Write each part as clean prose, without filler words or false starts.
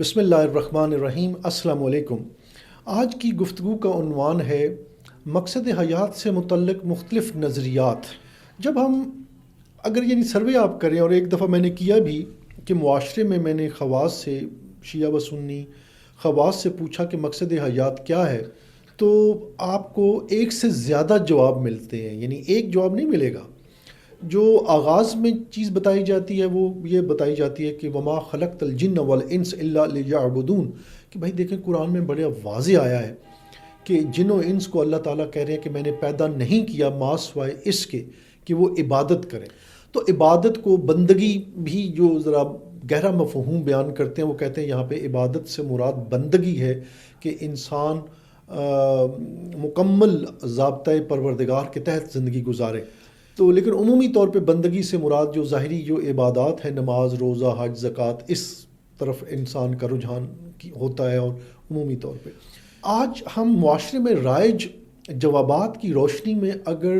بسم اللہ الرحمن الرحیم۔ السلام علیکم۔ آج کی گفتگو کا عنوان ہے مقصد حیات سے متعلق مختلف نظریات۔ جب ہم سروے آپ کریں، اور ایک دفعہ میں نے کیا بھی کہ معاشرے میں نے خواص سے، شیعہ و سنی خواص سے پوچھا کہ مقصد حیات کیا ہے، تو آپ کو ایک سے زیادہ جواب ملتے ہیں، یعنی ایک جواب نہیں ملے گا۔ جو آغاز میں چیز بتائی جاتی ہے وہ یہ بتائی جاتی ہے کہ وما خلقت الجن والانس الا لیعبدون، کہ بھائی دیکھیں قرآن میں بڑے واضح آیا ہے کہ جن و انس کو اللہ تعالیٰ کہہ رہے ہیں کہ میں نے پیدا نہیں کیا ما سوائے اس کے کہ وہ عبادت کریں۔ تو عبادت کو بندگی بھی جو ذرا گہرا مفہوم بیان کرتے ہیں، وہ کہتے ہیں یہاں پہ عبادت سے مراد بندگی ہے کہ انسان مکمل ضابطۂ پروردگار کے تحت زندگی گزارے۔ تو لیکن عمومی طور پہ بندگی سے مراد جو ظاہری جو عبادات ہیں، نماز، روزہ، حج، زکوٰۃ، اس طرف انسان کا رجحان ہوتا ہے۔ اور عمومی طور پہ آج ہم معاشرے میں رائج جوابات کی روشنی میں اگر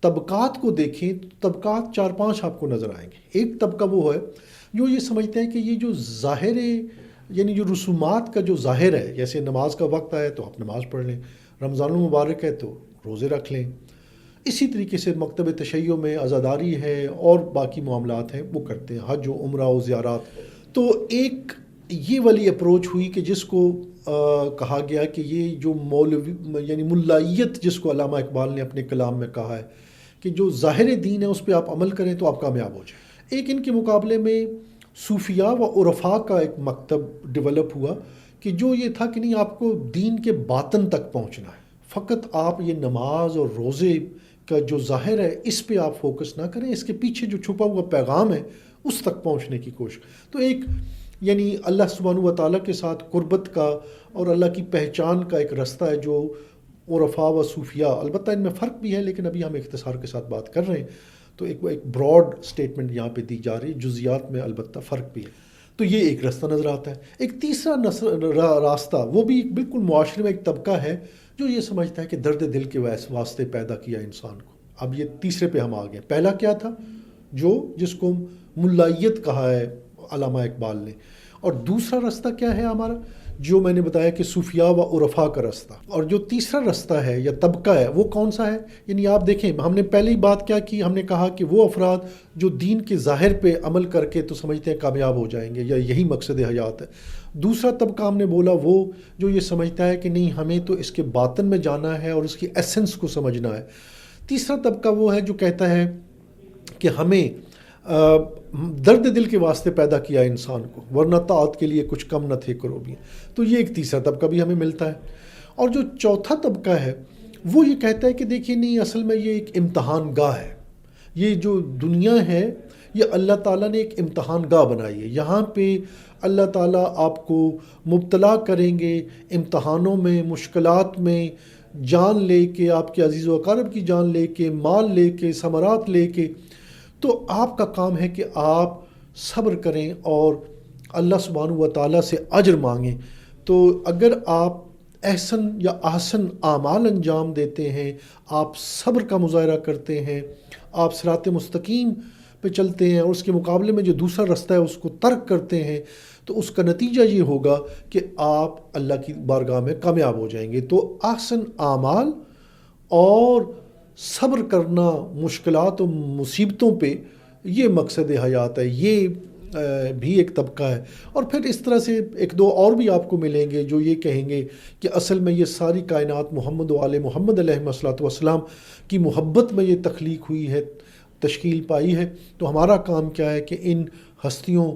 طبقات کو دیکھیں تو طبقات 4-5 آپ کو نظر آئیں گے۔ ایک طبقہ وہ ہے جو یہ سمجھتا ہے کہ یہ جو ظاہر یعنی جو رسومات کا جو ظاہر ہے، جیسے نماز کا وقت آئے تو آپ نماز پڑھ لیں، رمضان المبارک ہے تو روزے رکھ لیں، اسی طریقے سے مکتب تشیع میں عزاداری ہے اور باقی معاملات ہیں وہ کرتے ہیں، حج و عمرہ و زیارات۔ تو ایک یہ والی اپروچ ہوئی کہ جس کو کہا گیا کہ یہ جو مولوی یعنی ملائیت، جس کو علامہ اقبال نے اپنے کلام میں کہا ہے کہ جو ظاہر دین ہے اس پہ آپ عمل کریں تو آپ کامیاب ہو جائیں۔ ایک ان کے مقابلے میں صوفیاء و عرفاء کا ایک مکتب ڈیولپ ہوا کہ جو یہ تھا کہ نہیں، آپ کو دین کے باطن تک پہنچنا ہے، فقط آپ یہ نماز اور روزے کا جو ظاہر ہے اس پہ آپ فوکس نہ کریں، اس کے پیچھے جو چھپا ہوا پیغام ہے اس تک پہنچنے کی کوشش۔ تو ایک یعنی اللہ سبحانہ و تعالیٰ کے ساتھ قربت کا اور اللہ کی پہچان کا ایک رستہ ہے جو عرفاء و صوفیاء، البتہ ان میں فرق بھی ہے لیکن ابھی ہم اختصار کے ساتھ بات کر رہے ہیں، تو ایک براڈ سٹیٹمنٹ یہاں پہ دی جا رہی ہے، جزیات میں البتہ فرق بھی ہے۔ تو یہ ایک راستہ نظر آتا ہے۔ ایک تیسرا راستہ، وہ بھی بالکل معاشرے میں ایک طبقہ ہے جو یہ سمجھتا ہے کہ درد دل کے واسطے پیدا کیا انسان کو۔ اب یہ تیسرے پہ ہم آ گئے۔ پہلا کیا تھا؟ جس کو ملائیت کہا ہے علامہ اقبال نے، اور دوسرا راستہ کیا ہے ہمارا، جو میں نے بتایا کہ صوفیاء و عرفاء کا راستہ، اور جو تیسرا راستہ ہے یا طبقہ ہے وہ کون سا ہے؟ یعنی آپ دیکھیں، ہم نے پہلی بات کیا کی، ہم نے کہا کہ وہ افراد جو دین کے ظاہر پہ عمل کر کے تو سمجھتے ہیں کامیاب ہو جائیں گے یا یہی مقصد حیات ہے۔ دوسرا طبقہ ہم نے بولا وہ جو یہ سمجھتا ہے کہ نہیں، ہمیں تو اس کے باطن میں جانا ہے اور اس کی ایسنس کو سمجھنا ہے۔ تیسرا طبقہ وہ ہے جو کہتا ہے کہ ہمیں درد دل کے واسطے پیدا کیا انسان کو، ورنہ طاعت کے لیے کچھ کم نہ تھے کروبی۔ تو یہ ایک تیسرا طبقہ بھی ہمیں ملتا ہے۔ اور جو چوتھا طبقہ ہے وہ یہ کہتا ہے کہ دیکھیے نہیں، اصل میں یہ ایک امتحان گاہ ہے، یہ جو دنیا ہے یہ اللہ تعالیٰ نے ایک امتحان گاہ بنائی ہے، یہاں پہ اللہ تعالیٰ آپ کو مبتلا کریں گے امتحانوں میں، مشکلات میں، جان لے کے، آپ کے عزیز و اقارب کی جان لے کے، مال لے کے، ثمرات لے کے۔ تو آپ کا کام ہے کہ آپ صبر کریں اور اللہ سبحانہ و تعالیٰ سے اجر مانگیں۔ تو اگر آپ احسن یا احسن اعمال انجام دیتے ہیں، آپ صبر کا مظاہرہ کرتے ہیں، آپ صراط مستقیم پہ چلتے ہیں اور اس کے مقابلے میں جو دوسرا راستہ ہے اس کو ترک کرتے ہیں، تو اس کا نتیجہ یہ ہوگا کہ آپ اللہ کی بارگاہ میں کامیاب ہو جائیں گے۔ تو احسن اعمال اور صبر کرنا مشکلات و مصیبتوں پہ، یہ مقصد حیات ہے، یہ بھی ایک طبقہ ہے۔ اور پھر اس طرح سے ایک دو اور بھی آپ کو ملیں گے جو یہ کہیں گے کہ اصل میں یہ ساری کائنات محمد و آل محمد علیہ الصلوۃ والسلام کی محبت میں یہ تخلیق ہوئی ہے، تشکیل پائی ہے۔ تو ہمارا کام کیا ہے کہ ان ہستیوں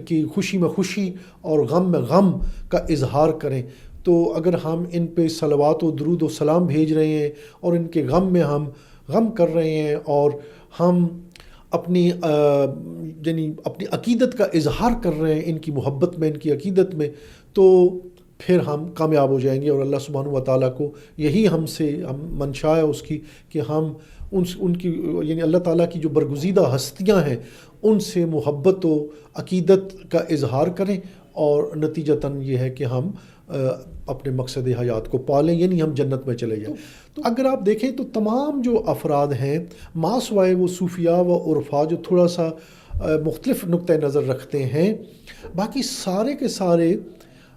کی خوشی میں خوشی اور غم میں غم کا اظہار کریں۔ تو اگر ہم ان پہ صلوات و درود و سلام بھیج رہے ہیں اور ان کے غم میں ہم غم کر رہے ہیں اور ہم اپنی اپنی عقیدت کا اظہار کر رہے ہیں ان کی محبت میں، ان کی عقیدت میں، تو پھر ہم کامیاب ہو جائیں گے۔ اور اللہ سبحانہ و تعالیٰ کو یہی ہم منشا ہے اس کی کہ ہم ان کی یعنی اللہ تعالیٰ کی جو برگزیدہ ہستیاں ہیں ان سے محبت و عقیدت کا اظہار کریں، اور نتیجتاً یہ ہے کہ ہم اپنے مقصد حیات کو پالیں، یعنی ہم جنت میں چلے جائیں۔ تو اگر آپ دیکھیں تو تمام جو افراد ہیں ما سوائے وہ صوفیاء و عرفاء جو تھوڑا سا مختلف نقطہ نظر رکھتے ہیں. باقی سارے کے سارے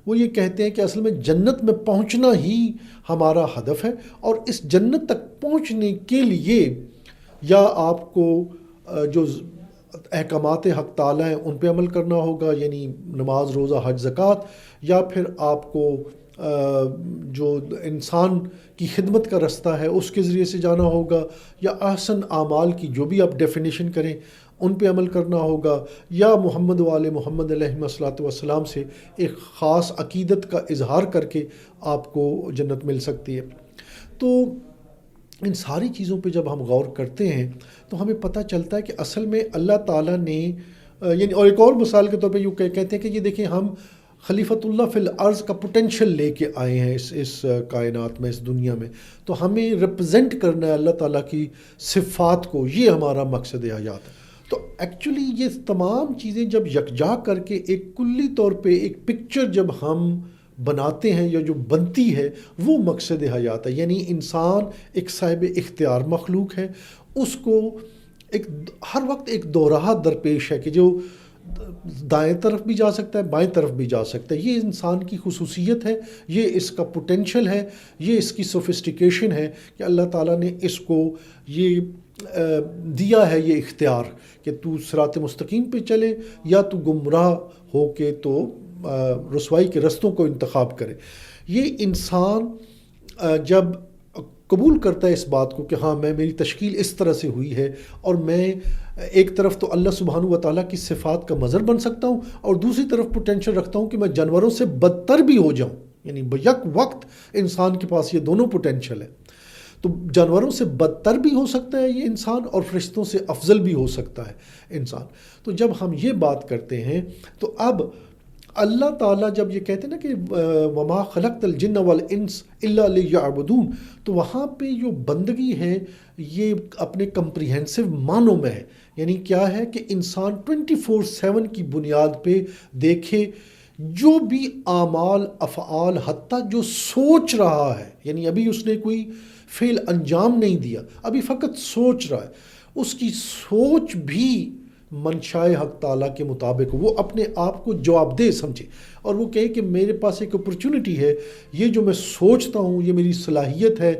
وہ یہ کہتے ہیں کہ اصل میں جنت میں پہنچنا ہی ہمارا ہدف ہے، اور اس جنت تک پہنچنے کے لیے یا آپ کو جو احکامات حق تعالیٰ ہیں ان پہ عمل کرنا ہوگا، یعنی نماز، روزہ، حج، زکوٰۃ، یا پھر آپ کو جو انسان کی خدمت کا رستہ ہے اس کے ذریعے سے جانا ہوگا، یا احسن اعمال کی جو بھی آپ ڈیفینیشن کریں ان پہ عمل کرنا ہوگا، یا محمد وآل محمد علیہ الصلوۃ والسلام سے ایک خاص عقیدت کا اظہار کر کے آپ کو جنت مل سکتی ہے. تو ان ساری چیزوں پہ جب ہم غور کرتے ہیں تو ہمیں پتہ چلتا ہے کہ اصل میں اللہ تعالیٰ نے یعنی، اور ایک اور مثال کے طور پہ یوں کہتے ہیں کہ یہ دیکھیں ہم خلیفۃ اللہ فی الارض کا پوٹینشیل لے کے آئے ہیں اس کائنات میں، اس دنیا میں، تو ہمیں ریپرزینٹ کرنا ہے اللہ تعالیٰ کی صفات کو، یہ ہمارا مقصد حیات ہے. تو ایکچولی یہ تمام چیزیں جب یکجا کر کے ایک کلی طور پہ ایک پکچر جب ہم بناتے ہیں یا جو بنتی ہے، وہ مقصد حیات ہے. یعنی انسان ایک صاحب اختیار مخلوق ہے، اس کو ایک ہر وقت ایک دوراہ درپیش ہے کہ جو دائیں طرف بھی جا سکتا ہے، بائیں طرف بھی جا سکتا ہے. یہ انسان کی خصوصیت ہے، یہ اس کا پوٹینشل ہے، یہ اس کی سوفسٹیکیشن ہے کہ اللہ تعالیٰ نے اس کو یہ دیا ہے، یہ اختیار کہ تو صراط مستقیم پہ چلے یا تو گمراہ ہو کے تو رسوائی کے رستوں کو انتخاب کرے. یہ انسان جب قبول کرتا ہے اس بات کو کہ ہاں میری تشکیل اس طرح سے ہوئی ہے، اور میں ایک طرف تو اللہ سبحانہ و تعالیٰ کی صفات کا مظہر بن سکتا ہوں، اور دوسری طرف پوٹینشل رکھتا ہوں کہ میں جانوروں سے بدتر بھی ہو جاؤں. یعنی بیک وقت انسان کے پاس یہ دونوں پوٹینشل ہے. تو جانوروں سے بدتر بھی ہو سکتا ہے یہ انسان، اور فرشتوں سے افضل بھی ہو سکتا ہے انسان. تو جب ہم یہ بات کرتے ہیں تو اب اللہ تعالیٰ جب یہ کہتے ہیں نا کہ وما خلقت الجن والانس الا لیعبدون، تو وہاں پہ جو بندگی ہے یہ اپنے کمپریہنسو معنوں میں ہے. یعنی کیا ہے کہ انسان 24/7 کی بنیاد پہ دیکھے جو بھی اعمال، افعال، حتیٰ جو سوچ رہا ہے، یعنی ابھی اس نے کوئی فعل انجام نہیں دیا، ابھی فقط سوچ رہا ہے، اس کی سوچ بھی منشائے حق تعالیٰ کے مطابق وہ اپنے آپ کو جواب دہ سمجھے، اور وہ کہے کہ میرے پاس ایک اپرچونٹی ہے، یہ جو میں سوچتا ہوں یہ میری صلاحیت ہے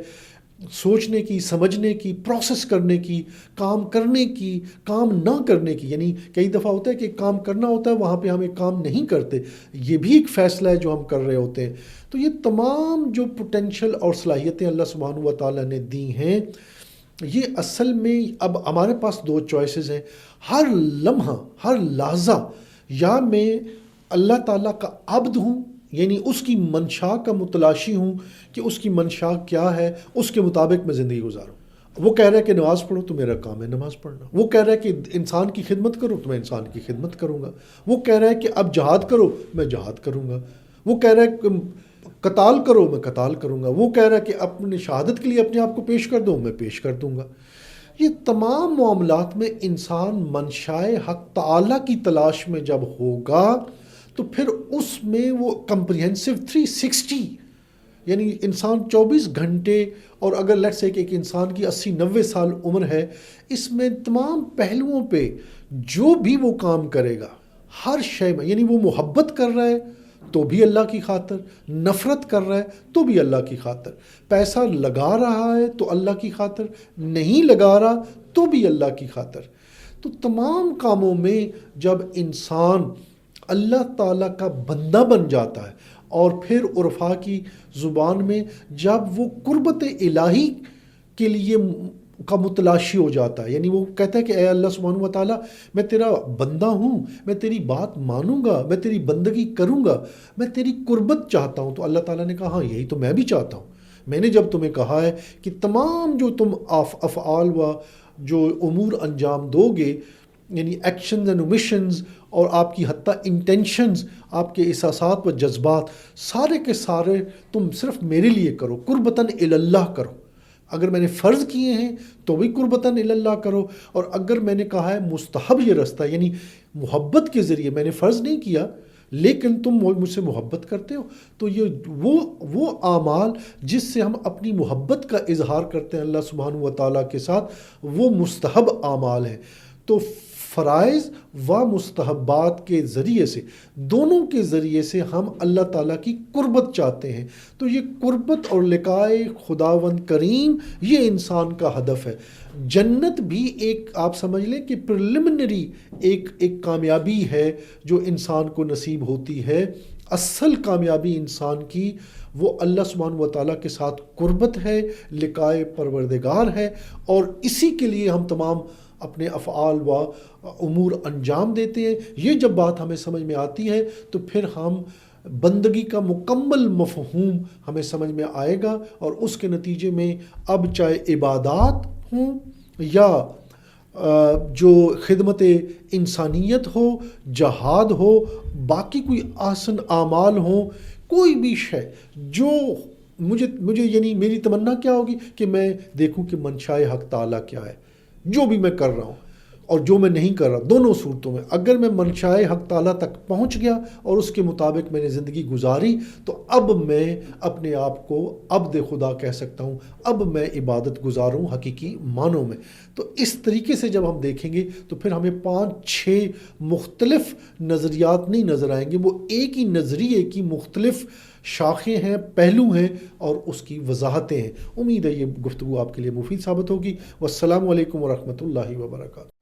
سوچنے کی، سمجھنے کی، پروسیس کرنے کی، کام کرنے کی، کام نہ کرنے کی. یعنی کئی دفعہ ہوتا ہے کہ کام کرنا ہوتا ہے، وہاں پہ ہم ایک کام نہیں کرتے، یہ بھی ایک فیصلہ ہے جو ہم کر رہے ہوتے ہیں. تو یہ تمام جو پوٹینشل اور صلاحیتیں اللہ سبحانہ و تعالیٰ نے دی ہیں، یہ اصل میں اب ہمارے پاس دو چوائسز ہیں. ہر لمحہ، ہر لحظہ، یا میں اللہ تعالیٰ کا عبد ہوں، یعنی اس کی منشا کا متلاشی ہوں کہ اس کی منشا کیا ہے، اس کے مطابق میں زندگی گزاروں. وہ کہہ رہا ہے کہ نماز پڑھو تو میرا کام ہے نماز پڑھنا. وہ کہہ رہا ہے کہ انسان کی خدمت کرو تو میں انسان کی خدمت کروں گا. وہ کہہ رہا ہے کہ اب جہاد کرو، میں جہاد کروں گا. وہ کہہ رہا ہے کہ قتال کرو، میں قتال کروں گا. وہ کہہ رہا ہے کہ اپنی شہادت کے لیے اپنے آپ کو پیش کر دو، میں پیش کر دوں گا. یہ تمام معاملات میں انسان منشائے حق تعالیٰ کی تلاش میں جب ہوگا تو پھر اس میں وہ کمپریہنسو 360، یعنی انسان 24 گھنٹے، اور اگر لیٹس سے کہ ایک انسان کی 80-90 سال عمر ہے، اس میں تمام پہلوؤں پہ جو بھی وہ کام کرے گا ہر شے میں، یعنی وہ محبت کر رہا ہے تو بھی اللہ کی خاطر، نفرت کر رہا ہے تو بھی اللہ کی خاطر، پیسہ لگا رہا ہے تو اللہ کی خاطر، نہیں لگا رہا تو بھی اللہ کی خاطر. تو تمام کاموں میں جب انسان اللہ تعالیٰ کا بندہ بن جاتا ہے، اور پھر عرفاء کی زبان میں جب وہ قربت الہی کے لیے کا متلاشی ہو جاتا ہے، یعنی وہ کہتا ہے کہ اے اللہ سبحانہ و تعالیٰ، میں تیرا بندہ ہوں، میں تیری بات مانوں گا، میں تیری بندگی کروں گا، میں تیری قربت چاہتا ہوں. تو اللہ تعالیٰ نے کہا ہاں یہی تو میں بھی چاہتا ہوں. میں نے جب تمہیں کہا ہے کہ تمام جو تم افعال و جو امور انجام دو گے، یعنی ایکشنز اینڈ اومیشنز، اور آپ کی حتیٰ انٹینشنز، آپ کے احساسات و جذبات، سارے کے سارے تم صرف میرے لیے کرو، قربتاً اللہ کرو. اگر میں نے فرض کیے ہیں تو بھی قربتاً اللہ کرو، اور اگر میں نے کہا ہے مستحب یہ رستہ، یعنی محبت کے ذریعے، میں نے فرض نہیں کیا لیکن تم مجھ سے محبت کرتے ہو، تو یہ وہ اعمال جس سے ہم اپنی محبت کا اظہار کرتے ہیں اللہ سبحانہ و تعالیٰ کے ساتھ، وہ مستحب اعمال ہیں. تو فرائض و مستحبات کے ذریعے سے، دونوں کے ذریعے سے ہم اللہ تعالیٰ کی قربت چاہتے ہیں۔ تو یہ قربت اور لقائے خداوند کریم یہ انسان کا ہدف ہے۔ جنت بھی ایک آپ سمجھ لیں کہ پریلیمنری ایک کامیابی ہے جو انسان کو نصیب ہوتی ہے۔ اصل کامیابی انسان کی وہ اللہ سبحانہ و تعالیٰ کے ساتھ قربت ہے، لقائے پروردگار ہے، اور اسی کے لیے ہم تمام اپنے افعال و امور انجام دیتے ہیں۔ یہ جب بات ہمیں سمجھ میں آتی ہے تو پھر ہم بندگی کا مکمل مفہوم ہمیں سمجھ میں آئے گا، اور اس کے نتیجے میں اب چاہے عبادات ہوں یا جو خدمت انسانیت ہو، جہاد ہو، باقی کوئی احسن اعمال ہوں، کوئی بھی شے جو مجھے یعنی میری تمنا کیا ہوگی کہ میں دیکھوں کہ منشائے حق تعالیٰ کیا ہے، جو بھی میں کر رہا ہوں اور جو میں نہیں کر رہا، دونوں صورتوں میں اگر میں منشائے حق تعالیٰ تک پہنچ گیا اور اس کے مطابق میں نے زندگی گزاری، تو اب میں اپنے آپ کو عبد خدا کہہ سکتا ہوں، اب میں عبادت گزار ہوں حقیقی معنوں میں۔ تو اس طریقے سے جب ہم دیکھیں گے تو پھر ہمیں 5-6 مختلف نظریات نہیں نظر آئیں گے، وہ ایک ہی نظریے کی مختلف شاخیں ہیں، پہلو ہیں اور اس کی وضاحتیں ہیں۔ امید ہے یہ گفتگو آپ کے لیے مفید ثابت ہوگی۔ والسلام علیکم ورحمۃ اللہ وبرکاتہ۔